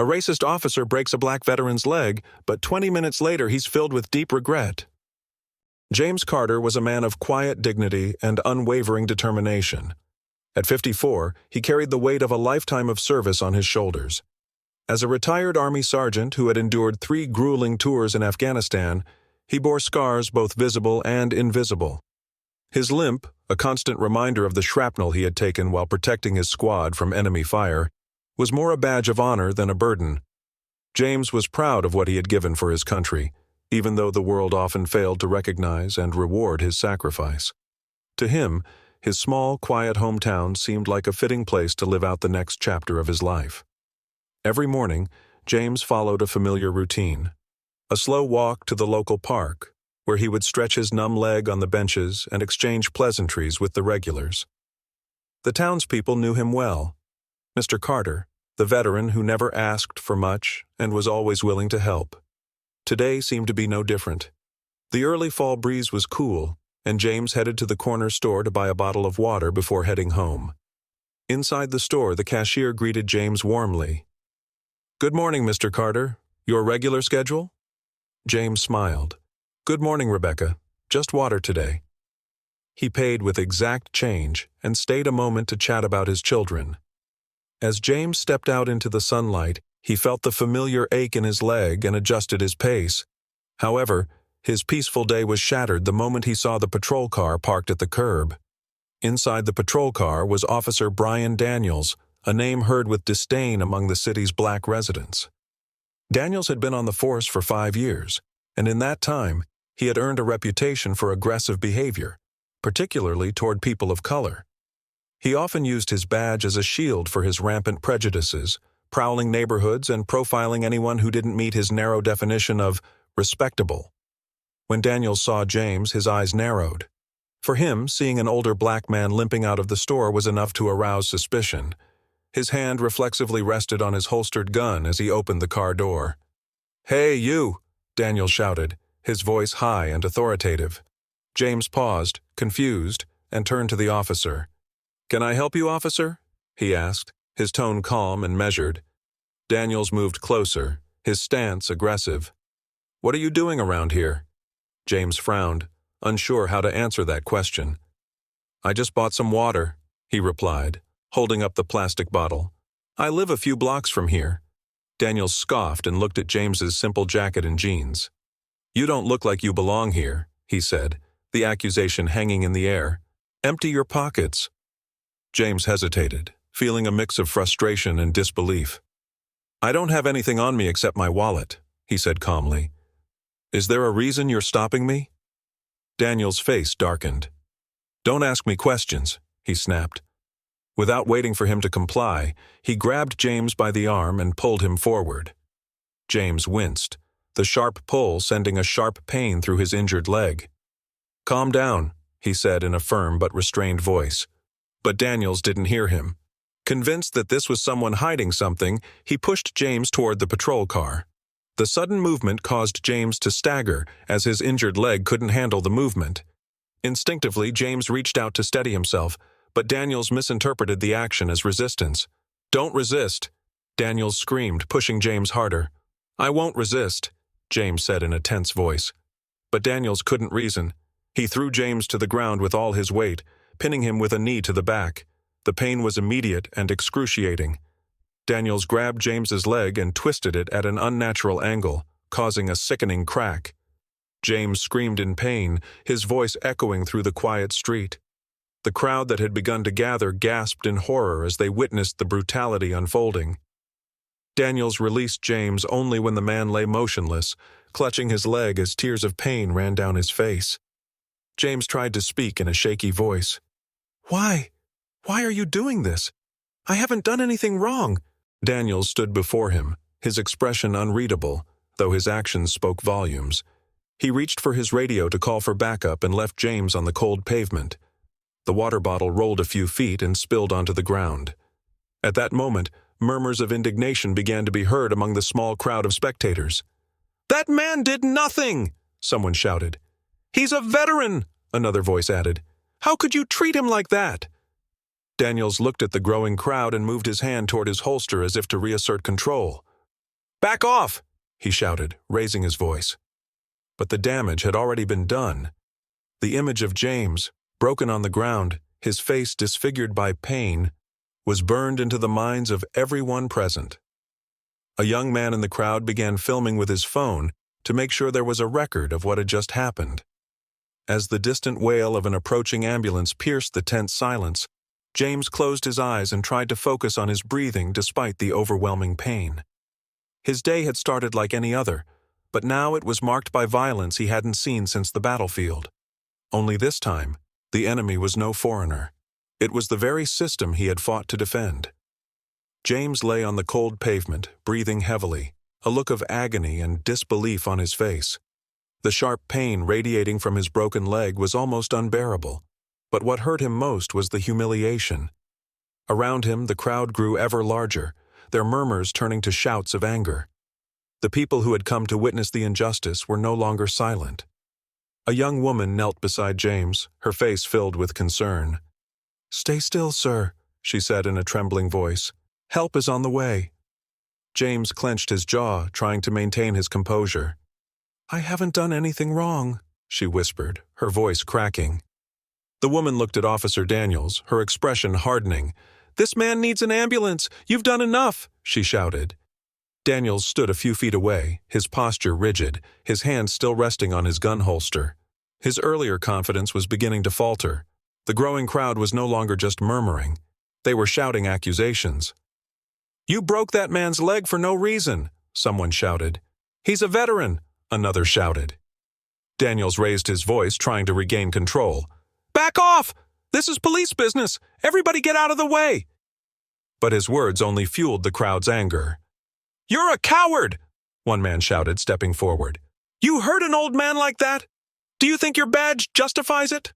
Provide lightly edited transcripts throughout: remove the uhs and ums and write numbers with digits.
A racist officer breaks a black veteran's leg, but 20 minutes later he's filled with deep regret. James Carter was a man of quiet dignity and unwavering determination. At 54, he carried the weight of a lifetime of service on his shoulders. As a retired Army sergeant who had endured 3 grueling tours in Afghanistan, he bore scars both visible and invisible. His limp, a constant reminder of the shrapnel he had taken while protecting his squad from enemy fire, was more a badge of honor than a burden. James was proud of what he had given for his country, even though the world often failed to recognize and reward his sacrifice. To him, his small, quiet hometown seemed like a fitting place to live out the next chapter of his life. Every morning, James followed a familiar routine. A slow walk to the local park, where he would stretch his numb leg on the benches and exchange pleasantries with the regulars. The townspeople knew him well. Mr. Carter, the veteran who never asked for much and was always willing to help. Today seemed to be no different. The early fall breeze was cool, and James headed to the corner store to buy a bottle of water before heading home. Inside the store, the cashier greeted James warmly. "Good morning, Mr. Carter. Your regular schedule?" James smiled. "Good morning, Rebecca. Just water today." He paid with exact change and stayed a moment to chat about his children. As James stepped out into the sunlight, he felt the familiar ache in his leg and adjusted his pace. However, his peaceful day was shattered the moment he saw the patrol car parked at the curb. Inside the patrol car was Officer Brian Daniels, a name heard with disdain among the city's black residents. Daniels had been on the force for 5 years, and in that time, he had earned a reputation for aggressive behavior, particularly toward people of color. He often used his badge as a shield for his rampant prejudices, prowling neighborhoods and profiling anyone who didn't meet his narrow definition of respectable. When Daniels saw James, his eyes narrowed. For him, seeing an older black man limping out of the store was enough to arouse suspicion. His hand reflexively rested on his holstered gun as he opened the car door. "Hey, you!" Daniels shouted, his voice high and authoritative. James paused, confused, and turned to the officer. "Can I help you, officer?" he asked, his tone calm and measured. Daniels moved closer, his stance aggressive. "What are you doing around here?" James frowned, unsure how to answer that question. "I just bought some water," he replied, holding up the plastic bottle. "I live a few blocks from here." Daniels scoffed and looked at James's simple jacket and jeans. "You don't look like you belong here," he said, the accusation hanging in the air. "Empty your pockets." James hesitated, feeling a mix of frustration and disbelief. "I don't have anything on me except my wallet," he said calmly. "Is there a reason you're stopping me?" Daniel's face darkened. "Don't ask me questions," he snapped. Without waiting for him to comply, he grabbed James by the arm and pulled him forward. James winced, the sharp pull sending a sharp pain through his injured leg. "Calm down," he said in a firm but restrained voice. But Daniels didn't hear him. Convinced that this was someone hiding something, he pushed James toward the patrol car. The sudden movement caused James to stagger, as his injured leg couldn't handle the movement. Instinctively, James reached out to steady himself, but Daniels misinterpreted the action as resistance. "Don't resist," Daniels screamed, pushing James harder. "I won't resist," James said in a tense voice. But Daniels couldn't reason. He threw James to the ground with all his weight, pinning him with a knee to the back. The pain was immediate and excruciating. Daniels grabbed James's leg and twisted it at an unnatural angle, causing a sickening crack. James screamed in pain, his voice echoing through the quiet street. The crowd that had begun to gather gasped in horror as they witnessed the brutality unfolding. Daniels released James only when the man lay motionless, clutching his leg as tears of pain ran down his face. James tried to speak in a shaky voice. "Why? Why are you doing this? I haven't done anything wrong." Daniels stood before him, his expression unreadable, though his actions spoke volumes. He reached for his radio to call for backup and left James on the cold pavement. The water bottle rolled a few feet and spilled onto the ground. At that moment, murmurs of indignation began to be heard among the small crowd of spectators. "That man did nothing!" someone shouted. "He's a veteran!" another voice added. "How could you treat him like that?" Daniels looked at the growing crowd and moved his hand toward his holster as if to reassert control. "Back off!" he shouted, raising his voice. But the damage had already been done. The image of James, broken on the ground, his face disfigured by pain, was burned into the minds of everyone present. A young man in the crowd began filming with his phone to make sure there was a record of what had just happened. As the distant wail of an approaching ambulance pierced the tense silence, James closed his eyes and tried to focus on his breathing despite the overwhelming pain. His day had started like any other, but now it was marked by violence he hadn't seen since the battlefield. Only this time, the enemy was no foreigner. It was the very system he had fought to defend. James lay on the cold pavement, breathing heavily, a look of agony and disbelief on his face. The sharp pain radiating from his broken leg was almost unbearable, but what hurt him most was the humiliation. Around him, the crowd grew ever larger, their murmurs turning to shouts of anger. The people who had come to witness the injustice were no longer silent. A young woman knelt beside James, her face filled with concern. "Stay still, sir," she said in a trembling voice. "Help is on the way." James clenched his jaw, trying to maintain his composure. "I haven't done anything wrong," she whispered, her voice cracking. The woman looked at Officer Daniels, her expression hardening. "This man needs an ambulance! You've done enough!" she shouted. Daniels stood a few feet away, his posture rigid, his hand still resting on his gun holster. His earlier confidence was beginning to falter. The growing crowd was no longer just murmuring. They were shouting accusations. "You broke that man's leg for no reason," someone shouted. "He's a veteran," another shouted. Daniels raised his voice, trying to regain control. "Back off! This is police business! Everybody get out of the way!" But his words only fueled the crowd's anger. "You're a coward!" one man shouted, stepping forward. "You hurt an old man like that? Do you think your badge justifies it?"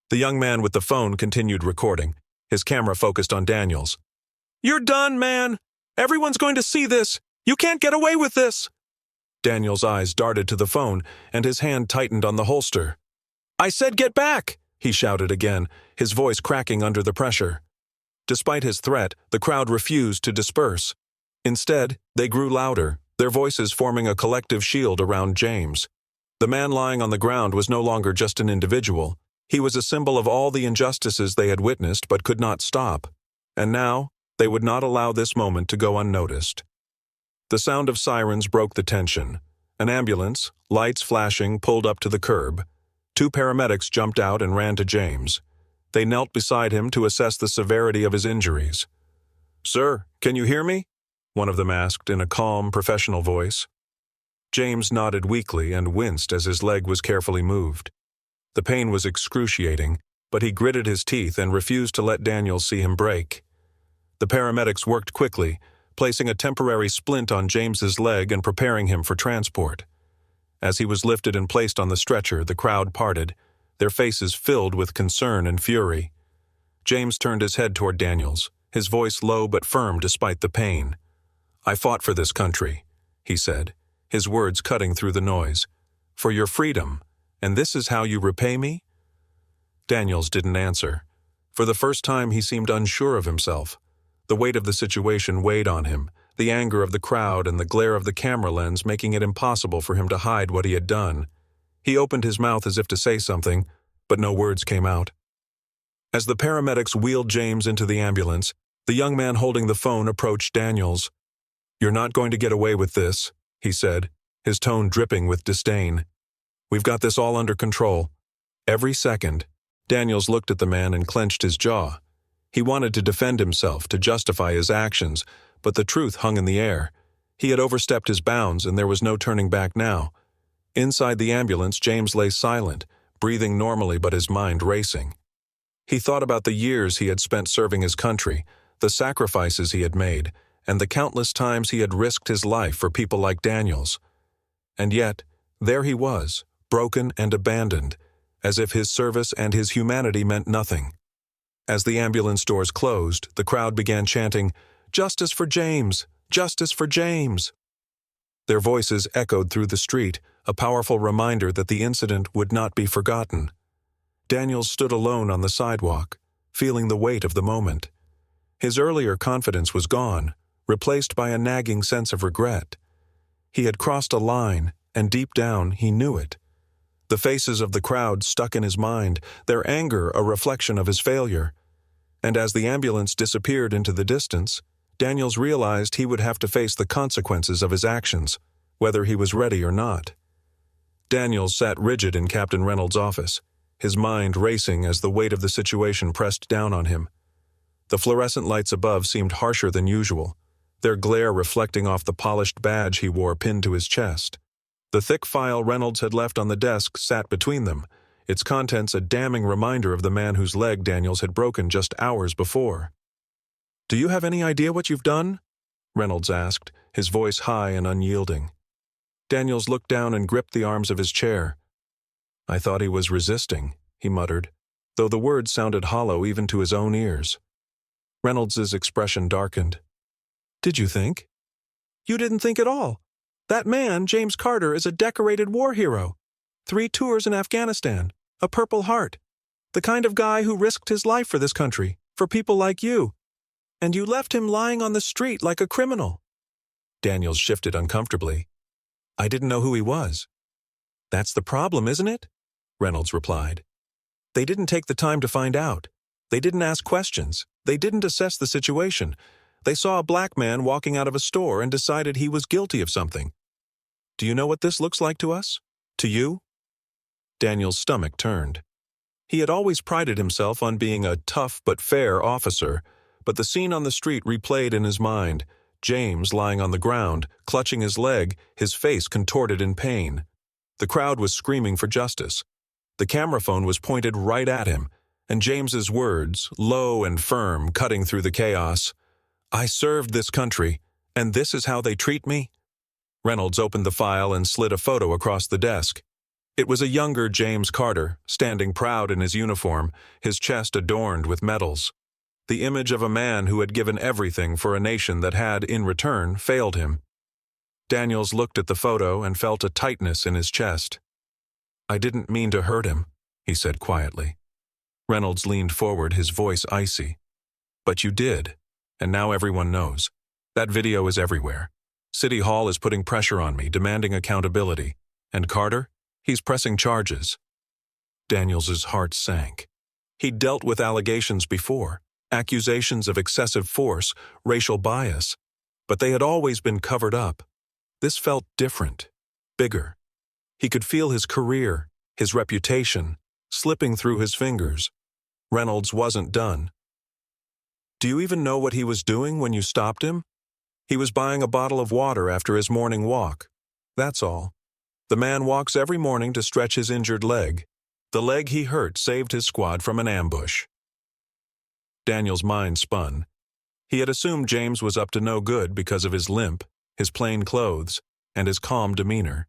The young man with the phone continued recording, his camera focused on Daniels. "You're done, man! Everyone's going to see this! You can't get away with this!" Daniels' eyes darted to the phone, and his hand tightened on the holster. "I said get back!" he shouted again, his voice cracking under the pressure. Despite his threat, the crowd refused to disperse. Instead, they grew louder, their voices forming a collective shield around James. The man lying on the ground was no longer just an individual. He was a symbol of all the injustices they had witnessed but could not stop. And now, they would not allow this moment to go unnoticed. The sound of sirens broke the tension. An ambulance, lights flashing, pulled up to the curb. Two paramedics jumped out and ran to James. They knelt beside him to assess the severity of his injuries. "Sir, can you hear me?" one of them asked in a calm, professional voice. James nodded weakly and winced as his leg was carefully moved. The pain was excruciating, but he gritted his teeth and refused to let Daniels see him break. The paramedics worked quickly, placing a temporary splint on James's leg and preparing him for transport. As he was lifted and placed on the stretcher, the crowd parted, their faces filled with concern and fury. James turned his head toward Daniels, his voice low but firm despite the pain. "I fought for this country," he said, his words cutting through the noise. "For your freedom, and this is how you repay me?" Daniels didn't answer. For the first time he seemed unsure of himself. The weight of the situation weighed on him, the anger of the crowd and the glare of the camera lens making it impossible for him to hide what he had done. He opened his mouth as if to say something, but no words came out. As the paramedics wheeled James into the ambulance, the young man holding the phone approached Daniels. "You're not going to get away with this," he said, his tone dripping with disdain. "We've got this all under control." Every second, Daniels looked at the man and clenched his jaw. He wanted to defend himself, to justify his actions, but the truth hung in the air. He had overstepped his bounds, and there was no turning back now. Inside the ambulance, James lay silent, breathing normally but his mind racing. He thought about the years he had spent serving his country, the sacrifices he had made, and the countless times he had risked his life for people like Daniels. And yet, there he was, broken and abandoned, as if his service and his humanity meant nothing. As the ambulance doors closed, the crowd began chanting, "Justice for James! Justice for James!" Their voices echoed through the street, a powerful reminder that the incident would not be forgotten. Daniels stood alone on the sidewalk, feeling the weight of the moment. His earlier confidence was gone, replaced by a nagging sense of regret. He had crossed a line, and deep down he knew it. The faces of the crowd stuck in his mind, their anger a reflection of his failure. And as the ambulance disappeared into the distance, Daniels realized he would have to face the consequences of his actions, whether he was ready or not. Daniels sat rigid in Captain Reynolds' office, his mind racing as the weight of the situation pressed down on him. The fluorescent lights above seemed harsher than usual, their glare reflecting off the polished badge he wore pinned to his chest. The thick file Reynolds had left on the desk sat between them, its contents a damning reminder of the man whose leg Daniels had broken just hours before. "Do you have any idea what you've done?" Reynolds asked, his voice high and unyielding. Daniels looked down and gripped the arms of his chair. "I thought he was resisting," he muttered, though the words sounded hollow even to his own ears. Reynolds's expression darkened. "Did you think?" "You didn't think at all. That man, James Carter, is a decorated war hero. 3 tours in Afghanistan, a Purple Heart. The kind of guy who risked his life for this country, for people like you. And you left him lying on the street like a criminal." Daniels shifted uncomfortably. "I didn't know who he was." "That's the problem, isn't it?" Reynolds replied. "They didn't take the time to find out. They didn't ask questions. They didn't assess the situation. They saw a black man walking out of a store and decided he was guilty of something. Do you know what this looks like to us? To you?" Daniel's stomach turned. He had always prided himself on being a tough but fair officer, but the scene on the street replayed in his mind, James lying on the ground, clutching his leg, his face contorted in pain. The crowd was screaming for justice. The camera phone was pointed right at him, and James's words, low and firm, cutting through the chaos. "I served this country, and this is how they treat me?" Reynolds opened the file and slid a photo across the desk. It was a younger James Carter, standing proud in his uniform, his chest adorned with medals. The image of a man who had given everything for a nation that had, in return, failed him. Daniels looked at the photo and felt a tightness in his chest. "I didn't mean to hurt him," he said quietly. Reynolds leaned forward, his voice icy. "But you did, and now everyone knows. That video is everywhere. City Hall is putting pressure on me, demanding accountability. And Carter? He's pressing charges." Daniels's heart sank. He'd dealt with allegations before, accusations of excessive force, racial bias, but they had always been covered up. This felt different, bigger. He could feel his career, his reputation, slipping through his fingers. Reynolds wasn't done. "Do you even know what he was doing when you stopped him?" "He was buying a bottle of water after his morning walk. That's all. The man walks every morning to stretch his injured leg. The leg he hurt saved his squad from an ambush." Daniel's mind spun. He had assumed James was up to no good because of his limp, his plain clothes, and his calm demeanor.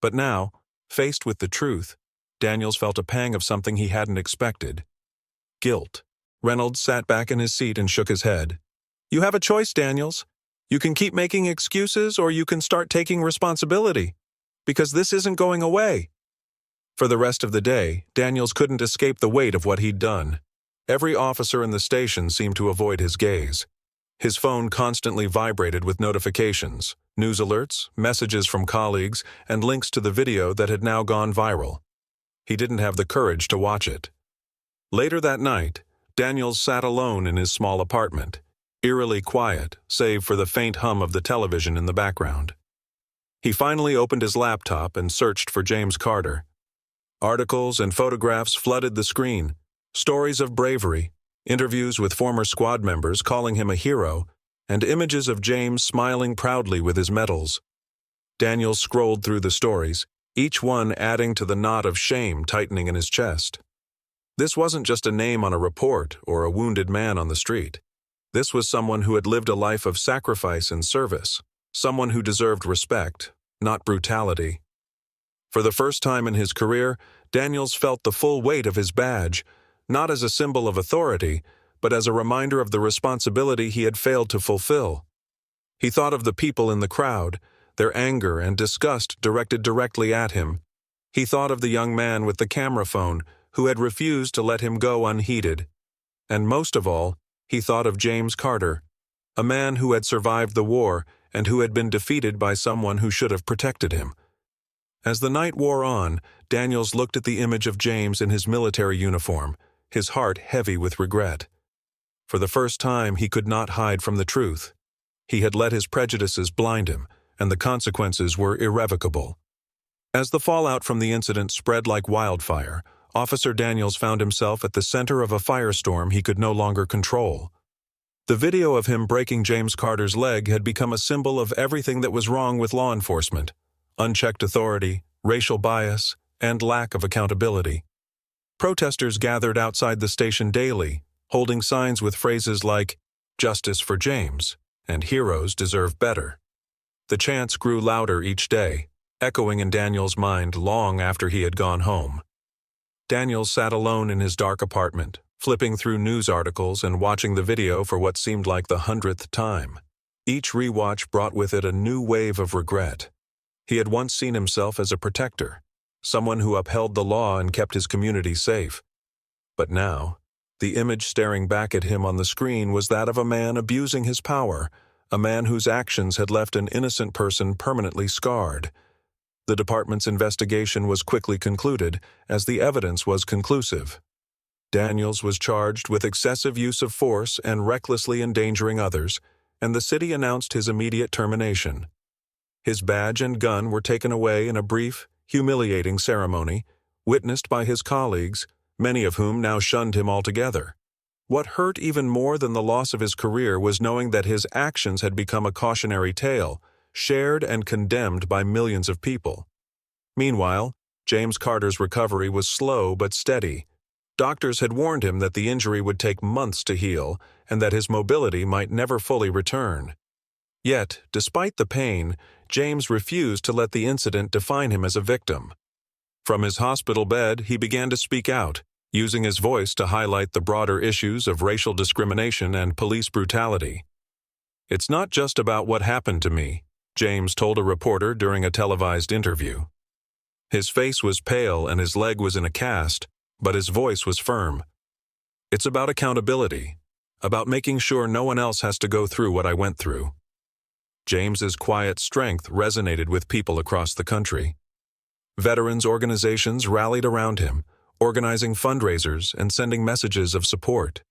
But now, faced with the truth, Daniels felt a pang of something he hadn't expected. Guilt. Reynolds sat back in his seat and shook his head. "You have a choice, Daniels. You can keep making excuses or you can start taking responsibility. Because this isn't going away." For the rest of the day, Daniels couldn't escape the weight of what he'd done. Every officer in the station seemed to avoid his gaze. His phone constantly vibrated with notifications, news alerts, messages from colleagues, and links to the video that had now gone viral. He didn't have the courage to watch it. Later that night, Daniels sat alone in his small apartment, eerily quiet, save for the faint hum of the television in the background. He finally opened his laptop and searched for James Carter. Articles and photographs flooded the screen, stories of bravery, interviews with former squad members calling him a hero, and images of James smiling proudly with his medals. Daniel scrolled through the stories, each one adding to the knot of shame tightening in his chest. This wasn't just a name on a report or a wounded man on the street. This was someone who had lived a life of sacrifice and service, someone who deserved respect, not brutality. For the first time in his career, Daniels felt the full weight of his badge, not as a symbol of authority, but as a reminder of the responsibility he had failed to fulfill. He thought of the people in the crowd, their anger and disgust directed directly at him. He thought of the young man with the camera phone who had refused to let him go unheeded. And most of all, he thought of James Carter, a man who had survived the war and who had been defeated by someone who should have protected him. As the night wore on, Daniels looked at the image of James in his military uniform, his heart heavy with regret. For the first time, he could not hide from the truth. He had let his prejudices blind him, and the consequences were irrevocable. As the fallout from the incident spread like wildfire, Officer Daniels found himself at the center of a firestorm he could no longer control. The video of him breaking James Carter's leg had become a symbol of everything that was wrong with law enforcement: unchecked authority, racial bias, and lack of accountability. Protesters gathered outside the station daily, holding signs with phrases like, "Justice for James," and "Heroes deserve better." The chants grew louder each day, echoing in Daniels' mind long after he had gone home. Daniels sat alone in his dark apartment, flipping through news articles and watching the video for what seemed like the 100th time. Each rewatch brought with it a new wave of regret. He had once seen himself as a protector, someone who upheld the law and kept his community safe. But now, the image staring back at him on the screen was that of a man abusing his power, a man whose actions had left an innocent person permanently scarred. The department's investigation was quickly concluded, as the evidence was conclusive. Daniels was charged with excessive use of force and recklessly endangering others, and the city announced his immediate termination. His badge and gun were taken away in a brief, humiliating ceremony, witnessed by his colleagues, many of whom now shunned him altogether. What hurt even more than the loss of his career was knowing that his actions had become a cautionary tale, shared and condemned by millions of people. Meanwhile, James Carter's recovery was slow but steady. Doctors had warned him that the injury would take months to heal and that his mobility might never fully return. Yet, despite the pain, James refused to let the incident define him as a victim. From his hospital bed, he began to speak out, using his voice to highlight the broader issues of racial discrimination and police brutality. "It's not just about what happened to me," James told a reporter during a televised interview. His face was pale and his leg was in a cast, but his voice was firm. "It's about accountability, about making sure no one else has to go through what I went through." James's quiet strength resonated with people across the country. Veterans organizations rallied around him, organizing fundraisers and sending messages of support.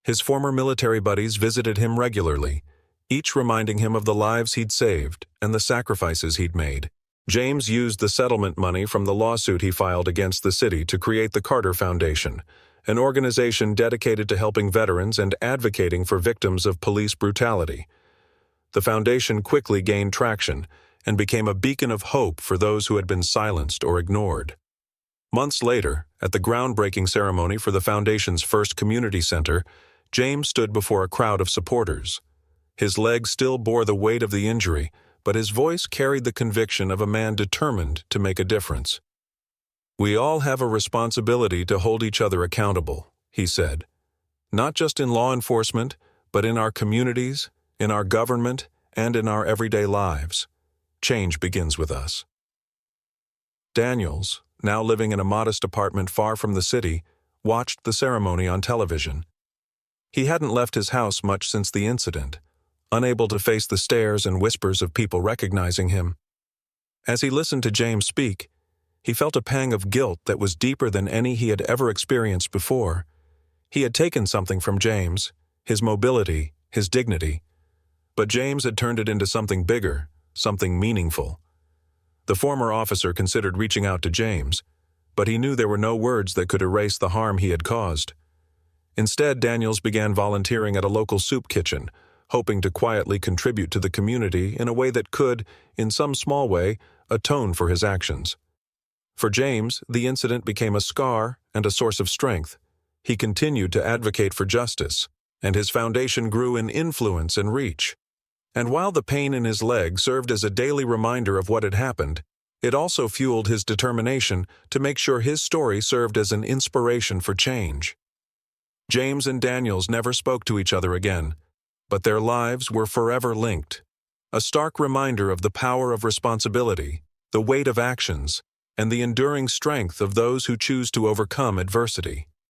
His former military buddies visited him regularly, each reminding him of the lives he'd saved and the sacrifices he'd made. James used the settlement money from the lawsuit he filed against the city to create the Carter Foundation, an organization dedicated to helping veterans and advocating for victims of police brutality. The foundation quickly gained traction and became a beacon of hope for those who had been silenced or ignored. Months later, at the groundbreaking ceremony for the foundation's first community center, James stood before a crowd of supporters. His leg still bore the weight of the injury, but his voice carried the conviction of a man determined to make a difference. "We all have a responsibility to hold each other accountable," he said. "Not just in law enforcement, but in our communities, in our government, and in our everyday lives. Change begins with us." Daniels, now living in a modest apartment far from the city, watched the ceremony on television. He hadn't left his house much since the incident, unable to face the stares and whispers of people recognizing him. As he listened to James speak, he felt a pang of guilt that was deeper than any he had ever experienced before. He had taken something from James, his mobility, his dignity. But James had turned it into something bigger, something meaningful. The former officer considered reaching out to James, but he knew there were no words that could erase the harm he had caused. Instead, Daniels began volunteering at a local soup kitchen, hoping to quietly contribute to the community in a way that could, in some small way, atone for his actions. For James, the incident became a scar and a source of strength. He continued to advocate for justice, and his foundation grew in influence and reach. And while the pain in his leg served as a daily reminder of what had happened, it also fueled his determination to make sure his story served as an inspiration for change. James and Daniels never spoke to each other again, but their lives were forever linked, a stark reminder of the power of responsibility, the weight of actions, and the enduring strength of those who choose to overcome adversity.